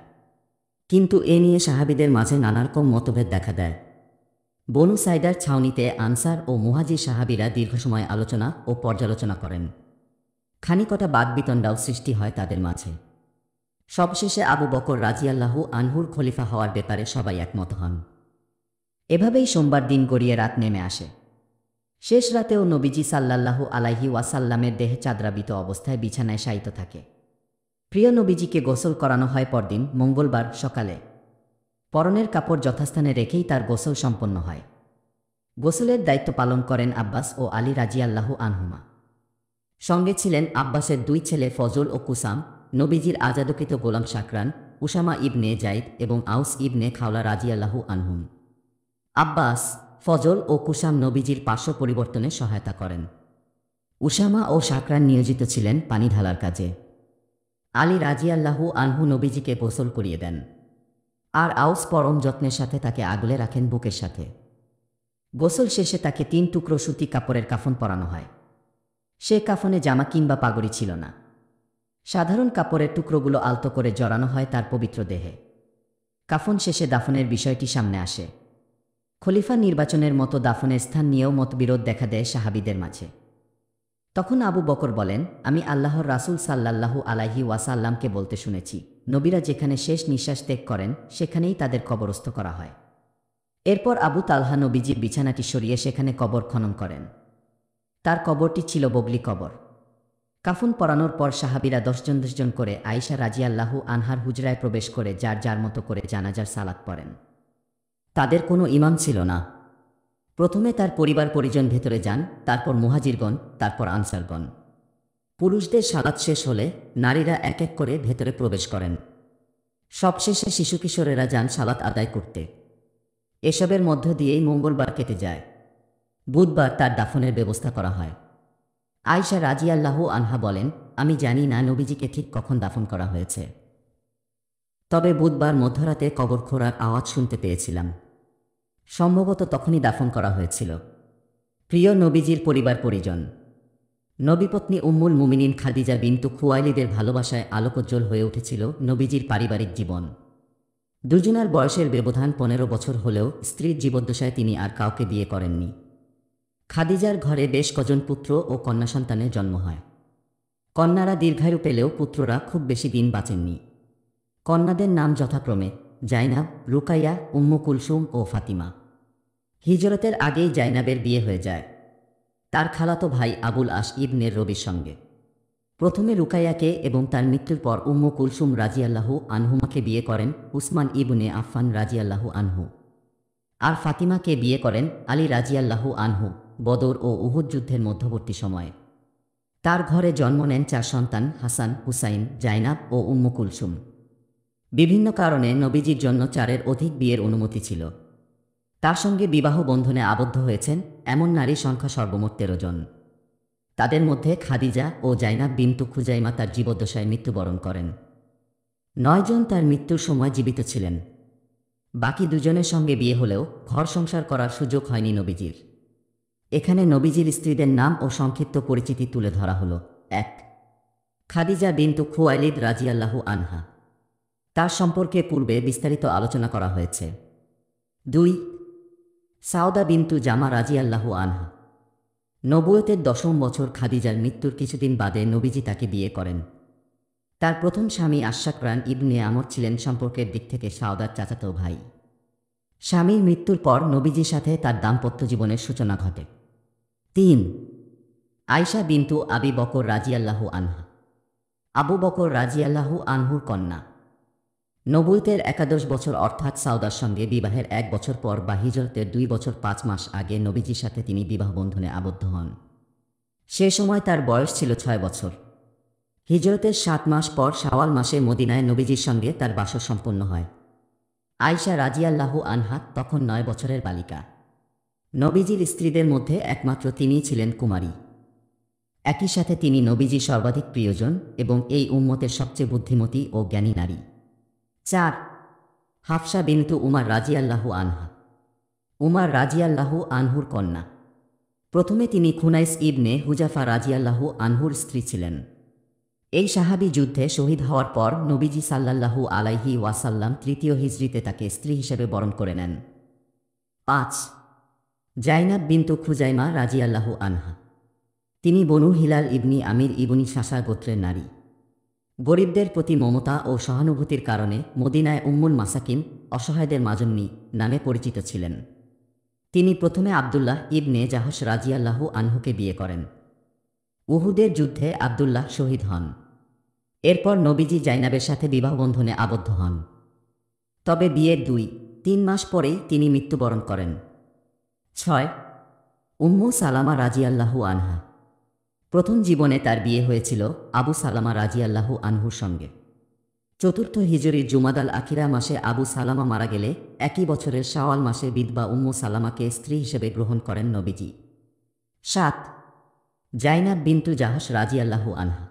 কিন্তু এ নিয়ে সাহাবীদের মাঝে নানারকম মতভেদ দেখা দেয়। বনু সাইদার ছাউনিতে আনসার ও মুহাজির সাহাবীরা দীর্ঘ সময় আলোচনা ও পর্যালোচনা করেন। খানিকটা বাদবিতণ্ডাও সৃষ্টি হয় তাদের মাঝে। সবশেষে আবু বকর রাজিয়াল্লাহু আনহুর খলিফা হওয়ার ব্যাপারে সবাই একমত হন। এভাবেই সোমবার দিন গড়িয়ে রাত নেমে আসে। শেষ রাতেও নবীজি সাল্লাল্লাহু আলাইহি ওয়াসাল্লামের দেহে চাদরাবিত অবস্থায় বিছানায় শায়িত থাকে। প্রিয় নবীজিকে গোসল করানো হয় পরদিন মঙ্গলবার সকালে। পরনের কাপড় যথাস্থানে রেখেই তার গোসল সম্পন্ন হয়। গোসলের দায়িত্ব পালন করেন আব্বাস ও আলী রাজিয়াল্লাহু আনহুমা। সঙ্গে ছিলেন আব্বাসের দুই ছেলে ফজল ও কুসাম, নবীজির আজাদকৃত গোলাম শাকরান, উসামা ইবনে জাইদ এবং আউস ইবনে খাওলা রাজিয়াল্লাহু আনহুম। আব্বাস, ফজল ও কুসাম নবীজির পার্শ্ব পরিবর্তনে সহায়তা করেন। উসামা ও শাকরান নিয়োজিত ছিলেন পানি ঢালার কাজে। আলী রাজিয়াল্লাহু আনহু নবীজিকে গোসল করিয়ে দেন। আর আউস পরম যত্নের সাথে তাকে আগলে রাখেন বুকের সাথে। গোসল শেষে তাকে 3 টুকরো সুতি কাপড়ের কাফন পরানো হয়। সে কাফনে জামা কিংবা পাগড়ি ছিল না। সাধারণ কাপড়ের টুকরোগুলো আলতো করে জড়ানো হয় তার পবিত্র দেহে। কাফন শেষে দাফনের বিষয়টি সামনে আসে। খলিফা নির্বাচনের মতো দাফনের স্থান নিয়েও মতবিরোধ দেখা দেয় সাহাবীদের মাঝে। তখন আবু বকর বলেন, আমি আল্লাহর রাসূল সাল্লাল্লাহু আলাইহি ওয়াসাল্লামকে বলতে শুনেছি, নবীরা যেখানে শেষ নিঃশ্বাস ত্যাগ করেন সেখানেই তাদের কবরস্থ করা হয়। এরপর আবু তালহা নবীজির বিছানাটি সরিয়ে সেখানে কবর খনন করেন। তার কবরটি ছিল বগলি কবর। কাফন পরানোর পর সাহাবীরা 10 জন করে আয়েশা রাজিয়াল্লাহু আনহার হুজরায় প্রবেশ করে যার যার মতো করে জানাজার সালাত পড়েন। তাদের কোনো ইমাম ছিল না। প্রথমে তার পরিবার পরিজন ভেতরে যান, তারপর মুহাজিরগণ, তারপর আনসারগণ। পুরুষদের সালাত শেষ হলে নারীরা এক এক করে ভেতরে প্রবেশ করেন। সবশেষে শিশু কিশোরেরা যান সালাত আদায় করতে। এসবের মধ্য দিয়েই মঙ্গলবার কেটে যায়। বুধবার তার দাফনের ব্যবস্থা করা হয়। আয়েশা রাজিয়াল্লাহু আনহা বলেন, আমি জানি না নবীজিকে ঠিক কখন দাফন করা হয়েছে, তবে বুধবার মধ্যরাতে কবর খোঁড়ার আওয়াজ শুনতে পেয়েছিলাম। সম্ভবত তখনই দাফন করা হয়েছিল। প্রিয় নবীজির পরিবার পরিজন। নবীপত্নী উম্মুল মুমিনিন খাদিজা বিনতু খুয়াইলিদের ভালোবাসায় আলোকোজ্জ্বল হয়ে উঠেছিল নবীজির পারিবারিক জীবন। দুজনার বয়সের ব্যবধান 15 বছর হলেও স্ত্রীর জীবদ্দশায় তিনি আর কাউকে বিয়ে করেননি। খাদিজার ঘরে বেশ কজন পুত্র ও কন্যা সন্তানের জন্ম হয়। কন্যারা দীর্ঘায়ু পেলেও পুত্ররা খুব বেশি দিন বাঁচেননি। কন্যাদের নাম যথাক্রমে জাইনাব, রুকাইয়া, উম্মু কুলসুম ও ফাতিমা। হিজরতের আগেই জাইনাবের বিয়ে হয়ে যায় তার খালাতো ভাই আবুল আস ইবনে রবির সঙ্গে। প্রথমে রুকাইয়াকে এবং তার মৃত্যুর পর উম্মু কুলসুম রাজিয়াল্লাহু আনহুমাকে বিয়ে করেন উসমান ইবনে আফফান রাজিয়াল্লাহু আনহু। আর ফাতিমাকে বিয়ে করেন আলী রাজিয়াল্লাহু আনহু বদর ও উহুদ যুদ্ধের মধ্যবর্তী সময়ে। তার ঘরে জন্ম নেন 4 সন্তান হাসান, হুসাইন, জাইনাব ও উম্মু কুলসুম। বিভিন্ন কারণে নবীজির জন্য 4-এর অধিক বিয়ের অনুমতি ছিল। তার সঙ্গে বিবাহ বন্ধনে আবদ্ধ হয়েছেন এমন নারী সংখ্যা সর্বমোট 13 জন। তাদের মধ্যে খাদিজা ও জাইনাব বিনতু খুজাইমা তার জীবদ্দশায় মৃত্যুবরণ করেন। 9 জন তার মৃত্যুর সময় জীবিত ছিলেন। বাকি 2 জনের সঙ্গে বিয়ে হলেও ঘর সংসার করার সুযোগ হয়নি নবীজির। এখানে নবীজির স্ত্রীদের নাম ও সংক্ষিপ্ত পরিচিতি তুলে ধরা হলো। 1. খাদিজা বিনতু খুয়াইলিদ রাজিয়াল্লাহু আনহা। তার সম্পর্কে পূর্বে বিস্তারিত আলোচনা করা হয়েছে। 2. সাউদা বিনতু জামা রাজিয়াল্লাহু আনহা। নবুয়তের 10ম বছর খাদিজার মৃত্যুর কিছুদিন বাদে নবীজি তাকে বিয়ে করেন। তার প্রথম স্বামী আশশাকরান ইবনে আমর ছিলেন সম্পর্কের দিক থেকে সাউদার চাচাতো ভাই। স্বামীর মৃত্যুর পর নবীজির সাথে তার দাম্পত্য জীবনের সূচনা ঘটে। 3. আয়শা বিনতু আবি বকর রাজিয়াল্লাহু আনহা। আবু বকর রাজিয়াল্লাহু আনহুর কন্যা। নবুয়তের 11 বছর অর্থাৎ সাউদার সঙ্গে বিবাহের 1 বছর পর বা হিজরতের 2 বছর 5 মাস আগে নবীজির সাথে তিনি বিবাহ বন্ধনে আবদ্ধ হন। সে সময় তার বয়স ছিল 6 বছর। হিজরতের 7 মাস পর শাওয়াল মাসে মদিনায় নবীজির সঙ্গে তার বাসর সম্পন্ন হয়। আয়শা রাজিয়াল্লাহু আনহা তখন 9 বছরের বালিকা। নবীজির স্ত্রীদের মধ্যে একমাত্র তিনিই ছিলেন কুমারী। একই সাথে তিনি নবীজির সর্বাধিক প্রিয়জন এবং এই উম্মতের সবচেয়ে বুদ্ধিমতী ও জ্ঞানী নারী। 4. হাফসা বিনতু উমার রাজিয়াল্লাহু আনহা। উমার রাজিয়াল্লাহু আনহুর কন্যা। প্রথমে তিনি খুনাইস ইবনে হুজাফা রাজিয়াল্লাহু আনহুর স্ত্রী ছিলেন। এই সাহাবী যুদ্ধে শহীদ হওয়ার পর নবীজি সাল্লাল্লাহু আলাইহি ওয়াসাল্লাম 3য় হিজরিতে তাকে স্ত্রী হিসেবে বরণ করে নেন। 5. জাইনাব বিনতু খুজাইমা রাজিয়াল্লাহু আনহা। তিনি বনু হিলাল ইবনি আমির ইবনি শাসা গোত্রের নারী। গরিবদের প্রতি মমতা ও সহানুভূতির কারণে মদিনায় উম্মুল মাসাকিন অসহায়দের মাজন্নী নামে পরিচিত ছিলেন। তিনি প্রথমে আবদুল্লাহ ইবনে জাহশ রাজিয়াল্লাহু আনহুকে বিয়ে করেন। উহুদের যুদ্ধে আবদুল্লাহ শহীদ হন। এরপর নবীজি জাইনাবের সাথে বিবাহবন্ধনে আবদ্ধ হন। তবে বিয়ের 2-3 মাস পরেই তিনি মৃত্যুবরণ করেন। 6. উম্মু সালামা রাজিয়াল্লাহু আনহা। প্রথম জীবনে তার বিয়ে হয়েছিল আবু সালামা রাজিয়াল্লাহু আনহুর সঙ্গে। 4র্থ হিজরির জুমাদাল আখিরা মাসে আবু সালামা মারা গেলে একই বছরের শাওয়াল মাসে বিধবা উম্মু সালামাকে স্ত্রী হিসেবে গ্রহণ করেন নবীজি। 7. জাইনাব বিনতু জাহশ রাজিয়াল্লাহু আনহা।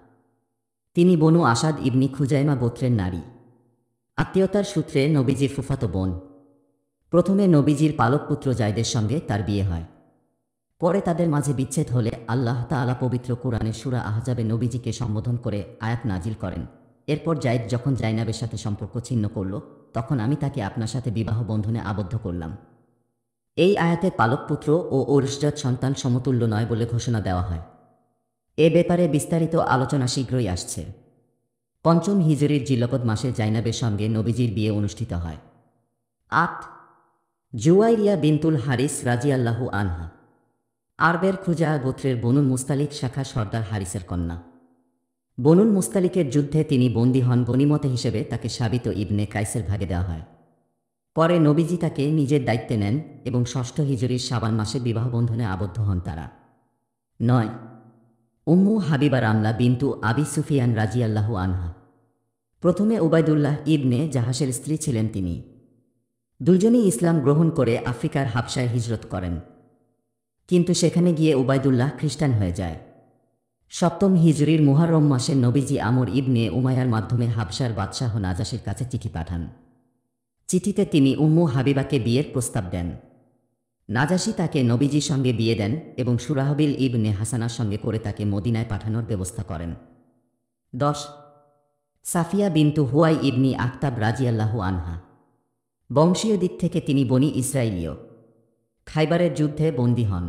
তিনি বনু আসাদ ইবনি খুজাইমা গোত্রের নারী। আত্মীয়তার সূত্রে নবীজির ফুফাতো বোন। প্রথমে নবীজির পালক পুত্র জায়দের সঙ্গে তার বিয়ে হয়। পরে তাদের মাঝে বিচ্ছেদ হলে আল্লাহ তাআলা পবিত্র কুরআনে সূরা আহজাবে নবীজিকে সম্বোধন করে আয়াত নাজিল করেন। এরপর জায়েদ যখন জাইনাবের সাথে সম্পর্ক ছিন্ন করল, তখন আমি তাকে আপনার সাথে বিবাহ বন্ধনে আবদ্ধ করলাম। এই আয়াতে পালক পুত্র ও ওরসজাত সন্তান সমতুল্য নয় বলে ঘোষণা দেওয়া হয়। এ ব্যাপারে বিস্তারিত আলোচনা শীঘ্রই আসছে। 5ম হিজরির জিলকদ মাসে জাইনাবের সঙ্গে নবীজির বিয়ে অনুষ্ঠিত হয়। 8. জুয়াইরিয়া বিনতুল হারিস রাজিয়াল্লাহু আনহা। আরবের খুজা গোত্রের বনুল মুস্তালিক শাখা সর্দার হারিসের কন্যা। বনুল মুস্তালিকের যুদ্ধে তিনি বন্দী হন। গনিমতে হিসেবে তাকে সাবিত ইবনে কাইসের ভাগে দেওয়া হয়। পরে নবীজি তাকে নিজের দায়িত্বে নেন এবং 6ষ্ঠ হিজরির শাবান মাসে বিবাহবন্ধনে আবদ্ধ হন তারা। 9. উম্মু হাবিবা রামলা বিনতু আবি সুফিয়ান রাজিয়াল্লাহু আনহা। প্রথমে উবাইদুল্লাহ ইবনে জাহাসের স্ত্রী ছিলেন তিনি। দুজনেই ইসলাম গ্রহণ করে আফ্রিকার হাবশায় হিজরত করেন, কিন্তু সেখানে গিয়ে উবাইদুল্লাহ খ্রিস্টান হয়ে যায়। 7ম হিজরির মুহররম মাসে নবীজি আমর ইবনে উমাইয়ার মাধ্যমে হাবশার বাদশাহ নাজাসির কাছে চিঠি পাঠান। চিঠিতে তিনি উম্মু হাবিবাকে বিয়ের প্রস্তাব দেন। নাজাসি তাকে নবীজির সঙ্গে বিয়ে দেন এবং সুরাহবিল ইবনে হাসানার সঙ্গে করে তাকে মদিনায় পাঠানোর ব্যবস্থা করেন। 10. সাফিয়া বিনতু হুয়াই ইবনি আখতাব রাজিয়াল্লাহু আনহা। বংশীয় দিক থেকে তিনি বনি ইসরাইলীয়। খাইবারের যুদ্ধে বন্দী হন।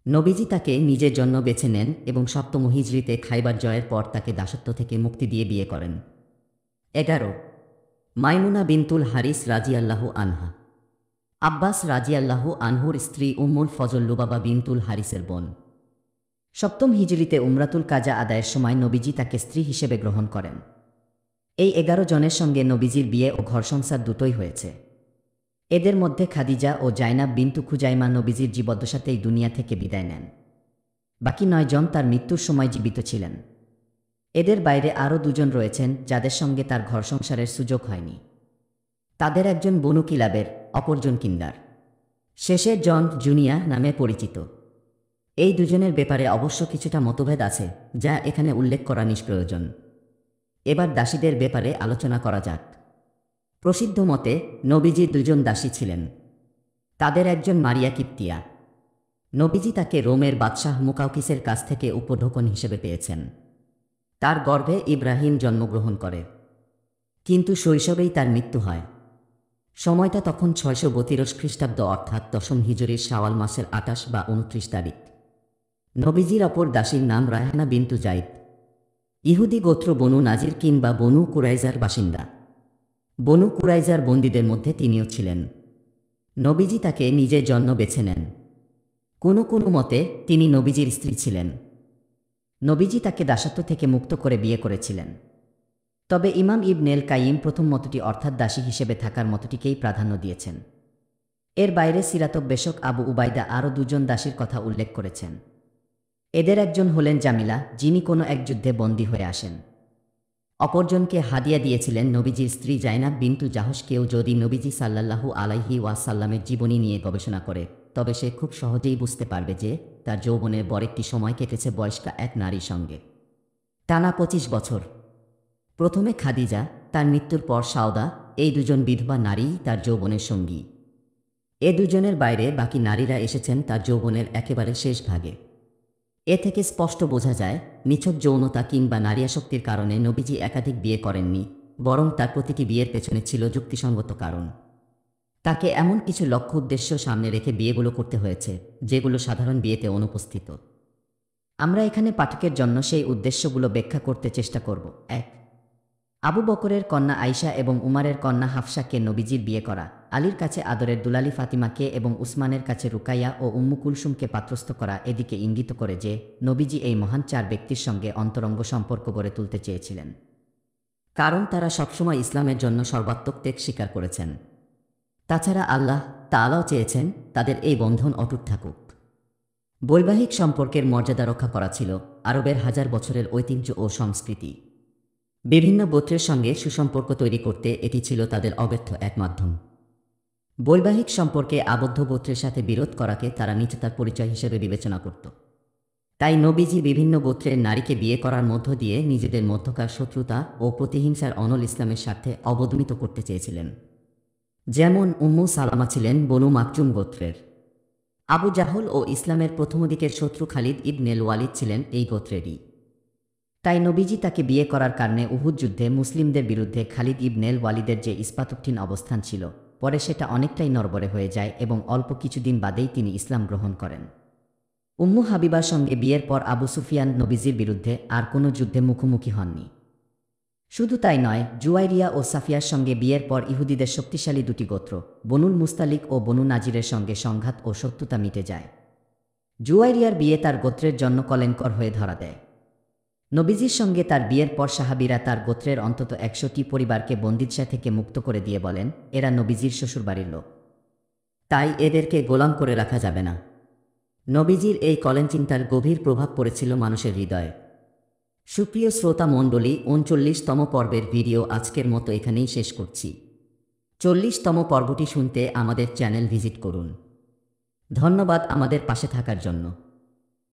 নবীজি তাকে নিজের জন্য বেছে নেন এবং 7ম হিজরিতে খাইবার জয়ের পর তাকে দাসত্ব থেকে মুক্তি দিয়ে বিয়ে করেন। 11. মাইমুনা বিনতুল হারিস রাজিয়াল্লাহু আনহা। আব্বাস রাজিয়াল্লাহু আনহুর স্ত্রী উম্মুল ফজল লুবাবা বিনতুল হারিসের বোন। সপ্তম হিজরিতে উমরাতুল কাজা আদায়ের সময় নবীজি তাকে স্ত্রী হিসেবে গ্রহণ করেন। এই 11 জনের সঙ্গে নবীজির বিয়ে ও ঘর সংসার দুটোই হয়েছে। এদের মধ্যে খাদিজা ও জাইনাব বিনতু খুজাইমা নবীজির জীবদ্দশাতেই দুনিয়া থেকে বিদায় নেন। বাকি 9 জন তার মৃত্যুর সময় জীবিত ছিলেন। এদের বাইরে আরও 2 জন রয়েছেন যাদের সঙ্গে তার ঘর সংসারের সুযোগ হয়নি। তাদের একজন বনু কিলাবের, অপরজন কিন্দার। শেষের জন জুনিয়া নামে পরিচিত। এই দুজনের ব্যাপারে অবশ্য কিছুটা মতভেদ আছে, যা এখানে উল্লেখ করা নিষ্প্রয়োজন। এবার দাসীদের ব্যাপারে আলোচনা করা যাক। প্রসিদ্ধ মতে নবীজির 2 জন দাসী ছিলেন। তাদের একজন মারিয়া কিপ্তিয়া। নবীজি তাকে রোমের বাদশাহ মুকাউকিসের কাছ থেকে উপঢৌকন হিসেবে পেয়েছেন। তার গর্ভে ইব্রাহিম জন্মগ্রহণ করে, কিন্তু শৈশবেই তার মৃত্যু হয়। সময়টা তখন 632 খ্রিস্টাব্দ, অর্থাৎ 10ম হিজরির শাওয়াল মাসের 28 বা 29 তারিখ। নবীজির অপর দাসীর নাম রায়হানা বিনতু জাইদ। ইহুদি গোত্র বনু নাজির কিংবা বনু কুরাইজার বাসিন্দা। বনু কুরাইজার বন্দীদের মধ্যে তিনিও ছিলেন। নবীজি তাকে নিজের জন্য বেছে নেন। কোনো কোনো মতে তিনি নবীজির স্ত্রী ছিলেন। নবীজি তাকে দাসত্ব থেকে মুক্ত করে বিয়ে করেছিলেন। তবে ইমাম ইবনেল কাইয়িম প্রথম মতটি অর্থাৎ দাসী হিসেবে থাকার মতটিকেই প্রাধান্য দিয়েছেন। এর বাইরে সিরাতব্যেশক আবু উবাইদা আরও 2 জন দাসীর কথা উল্লেখ করেছেন। এদের একজন হলেন জামিলা, যিনি কোনো এক যুদ্ধে বন্দী হয়ে আসেন। অপরজনকে হাদিয়া দিয়েছিলেন নবীজির স্ত্রী জাইনাব বিনতু জাহশ। কেউ যদি নবীজি সাল্লাল্লাহু আলাইহি ওয়াসাল্লামের জীবনী নিয়ে গবেষণা করে, তবে সে খুব সহজেই বুঝতে পারবে যে তার যৌবনের বড় একটি সময় কেটেছে বয়স্কা এক নারীর সঙ্গে, টানা 25 বছর। প্রথমে খাদিজা, তার মৃত্যুর পর সাউদা, এই 2 জন বিধবা নারীই তার যৌবনের সঙ্গী। এ 2 জনের বাইরে বাকি নারীরা এসেছেন তার যৌবনের একেবারে শেষ ভাগে। এ থেকে স্পষ্ট বোঝা যায়, নিছক যৌনতা কিংবা নারীয়াসক্তির কারণে নবীজি একাধিক বিয়ে করেননি, বরং তার প্রতিটি বিয়ের পেছনে ছিল যুক্তিসঙ্গত কারণ। তাকে এমন কিছু লক্ষ্য উদ্দেশ্য সামনে রেখে বিয়েগুলো করতে হয়েছে, যেগুলো সাধারণ বিয়েতে অনুপস্থিত। আমরা এখানে পাঠকের জন্য সেই উদ্দেশ্যগুলো ব্যাখ্যা করতে চেষ্টা করব। 1. আবু বকরের কন্যা আয়শা এবং উমারের কন্যা হাফসাকে নবীজির বিয়ে করা, আলীর কাছে আদরের দুলালি ফাতিমাকে এবং উসমানের কাছে রুকাইয়া ও উম্মু কুলসুমকে পাত্রস্থ করা এদিকে ইঙ্গিত করে যে নবীজি এই মহান 4 ব্যক্তির সঙ্গে অন্তরঙ্গ সম্পর্ক গড়ে তুলতে চেয়েছিলেন, কারণ তারা সবসময় ইসলামের জন্য সর্বাত্মক ত্যাগ স্বীকার করেছেন। তাছাড়া আল্লাহ তাআলাও চেয়েছেন তাদের এই বন্ধন অটুট থাকুক। বৈবাহিক সম্পর্কের মর্যাদা রক্ষা করা ছিল আরবের 1000 বছরের ঐতিহ্য ও সংস্কৃতি। বিভিন্ন গোত্রের সঙ্গে সুসম্পর্ক তৈরি করতে এটি ছিল তাদের অব্যর্থ এক মাধ্যম। বৈবাহিক সম্পর্কে আবদ্ধ গোত্রের সাথে বিরোধ করাকে তারা নীচতার পরিচয় হিসেবে বিবেচনা করত। তাই নবীজি বিভিন্ন গোত্রের নারীকে বিয়ে করার মধ্য দিয়ে নিজেদের মধ্যকার শত্রুতা ও প্রতিহিংসার অনল ইসলামের স্বার্থে অবদমিত করতে চেয়েছিলেন। যেমন উম্মু সালামা ছিলেন বনু মাকজুম গোত্রের। আবু জাহল ও ইসলামের প্রথম দিকের শত্রু খালিদ ইবনেল ওয়ালিদ ছিলেন এই গোত্রেরই। তাই নবীজি তাকে বিয়ে করার কারণে উহুদ যুদ্ধে মুসলিমদের বিরুদ্ধে খালিদ ইবনেল ওয়ালিদের যে ইস্পাতকঠিন অবস্থান ছিল, পরে সেটা অনেকটাই নড়বড়ে হয়ে যায় এবং অল্প কিছুদিন বাদেই তিনি ইসলাম গ্রহণ করেন। উম্মু হাবিবার সঙ্গে বিয়ের পর আবু সুফিয়ান নবীজির বিরুদ্ধে আর কোনো যুদ্ধে মুখোমুখি হননি। শুধু তাই নয়, জুয়াইরিয়া ও সাফিয়ার সঙ্গে বিয়ের পর ইহুদিদের শক্তিশালী 2টি গোত্র বনুল মুস্তালিক ও বনু নাজিরের সঙ্গে সংঘাত ও শত্রুতা মিটে যায়। জুয়াইরিয়ার বিয়ে তার গোত্রের জন্য কলেঙ্কর হয়ে ধরা দেয়। নবীজির সঙ্গে তার বিয়ের পর সাহাবীরা তার গোত্রের অন্তত 100টি পরিবারকে বন্দিদশা থেকে মুক্ত করে দিয়ে বলেন, এরা নবীজির শ্বশুরবাড়ির লোক, তাই এদেরকে গোলাম করে রাখা যাবে না। নবীজির এই কলেঙ্চিন্তার গভীর প্রভাব পড়েছিল মানুষের হৃদয়ে। সুপ্রিয় শ্রোতা মণ্ডলী, 39তম পর্বের ভিডিও আজকের মতো এখানেই শেষ করছি। 40তম পর্বটি শুনতে আমাদের চ্যানেল ভিজিট করুন। ধন্যবাদ আমাদের পাশে থাকার জন্য।